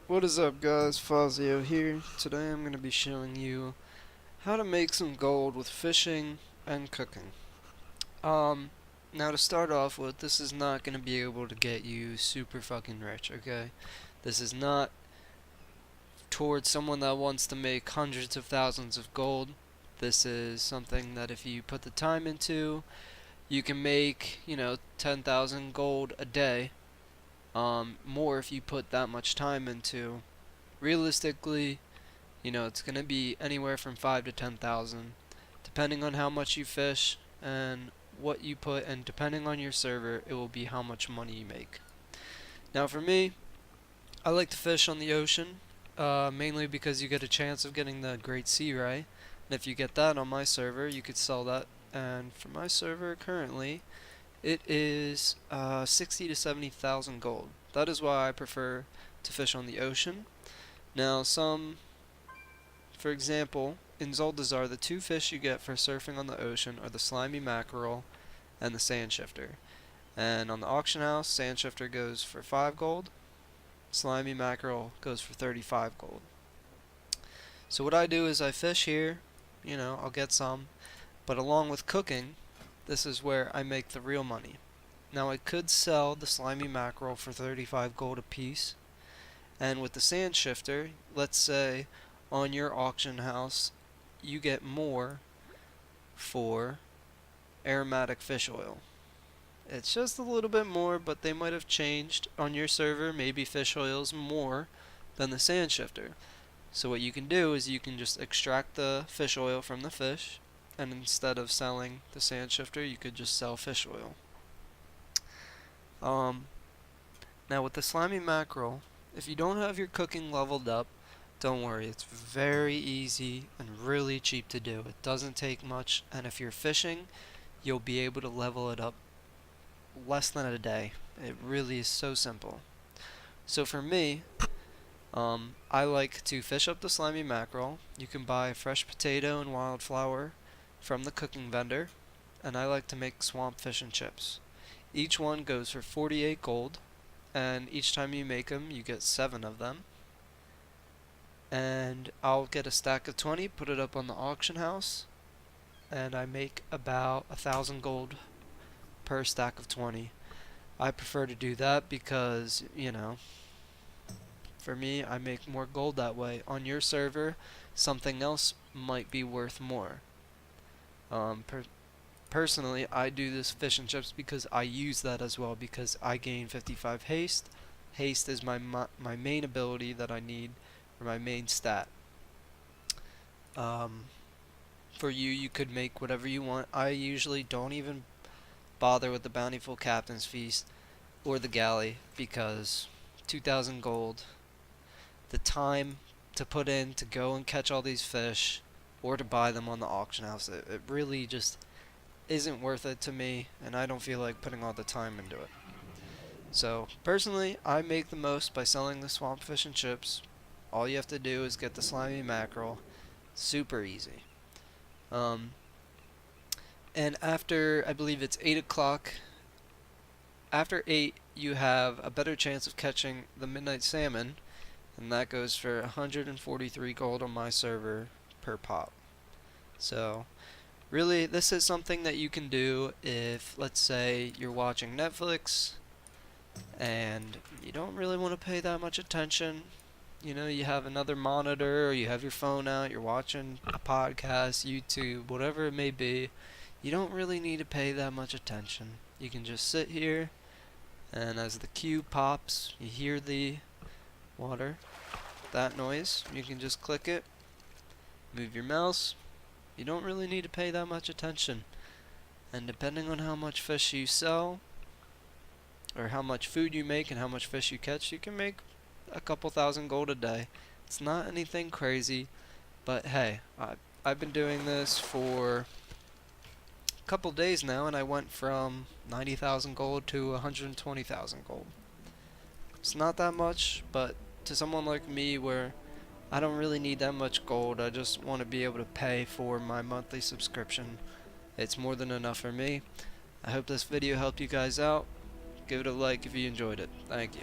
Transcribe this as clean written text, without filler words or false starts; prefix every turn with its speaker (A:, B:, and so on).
A: What is up, guys? Fazio here. Today I'm going to be showing you how to make some gold with fishing and cooking. Um, Now to start off with, this is not going to be able to get you super fucking rich, okay? This is not towards someone that wants to make hundreds of thousands of gold. This is something that if you put the time into, you can make, 10,000 gold a day. More if you put that much time into. Realistically, it's going to be anywhere from 5 to 10,000 depending on how much you fish and what you put, and depending on your server it will be how much money you make. Now for me, I like to fish on the ocean, mainly because you get a chance of getting the great sea ray, and if you get that on my server you could sell that, and for my server currently it is 60 to 70,000 gold. That is why I prefer to fish on the ocean. Now for example, in Zoldazar, the two fish you get for surfing on the ocean are the slimy mackerel and the sand shifter. And on the auction house, sand shifter goes for 5 gold, slimy mackerel goes for 35 gold. So what I do is I fish here, I'll get some, but along with cooking, this is where I make the real money. Now I could sell the slimy mackerel for 35 gold a piece, and with the sand shifter, let's say on your auction house you get more for aromatic fish oil. It's just a little bit more, but they might have changed on your server. Maybe fish oil is more than the sand shifter. So what you can do is you can just extract the fish oil from the fish, and instead of selling the sand shifter you could just sell fish oil. Now with the slimy mackerel, if you don't have your cooking leveled up, don't worry, it's very easy and really cheap to do. It doesn't take much, and if you're fishing, you'll be able to level it up less than a day. It really is so simple. So for me, I like to fish up the slimy mackerel. You can buy fresh potato and wildflower from the cooking vendor, and I like to make swamp fish and chips. Each one goes for 48 gold, and each time you make them, you get 7 of them. And I'll get a stack of 20, put it up on the auction house, and I make about 1,000 gold per stack of 20. I prefer to do that because, for me, I make more gold that way. On your server, something else might be worth more. Personally, I do this fish and chips because I use that as well, because I gain 55 haste. Haste is my main ability that I need for my main stat. For you could make whatever you want. I usually don't even bother with the Bountiful Captain's Feast or the galley, because 2,000 gold, the time to put in to go and catch all these fish or to buy them on the auction house, it really just isn't worth it to me, and I don't feel like putting all the time into it. So personally, I make the most by selling the swamp fish and chips. All you have to do is get the slimy mackerel. Super easy. And after, I believe it's 8 o'clock, after 8 you have a better chance of catching the midnight salmon, and that goes for 143 gold on my server per pop. So really, this is something that you can do if, let's say, you're watching Netflix and you don't really want to pay that much attention. You have another monitor, or you have your phone out, you're watching a podcast, YouTube, whatever it may be. You don't really need to pay that much attention. You can just sit here, and as the cube pops, you hear the water, that noise. You can just click it, move your mouse. You don't really need to pay that much attention. And depending on how much fish you sell, or how much food you make and how much fish you catch, you can make a couple thousand gold a day. It's not anything crazy, but hey, I've been doing this for a couple days now, and I went from 90,000 gold to 120,000 gold. It's not that much, but to someone like me where I don't really need that much gold, I just want to be able to pay for my monthly subscription, it's more than enough for me. I hope this video helped you guys out. Give it a like if you enjoyed it. Thank you.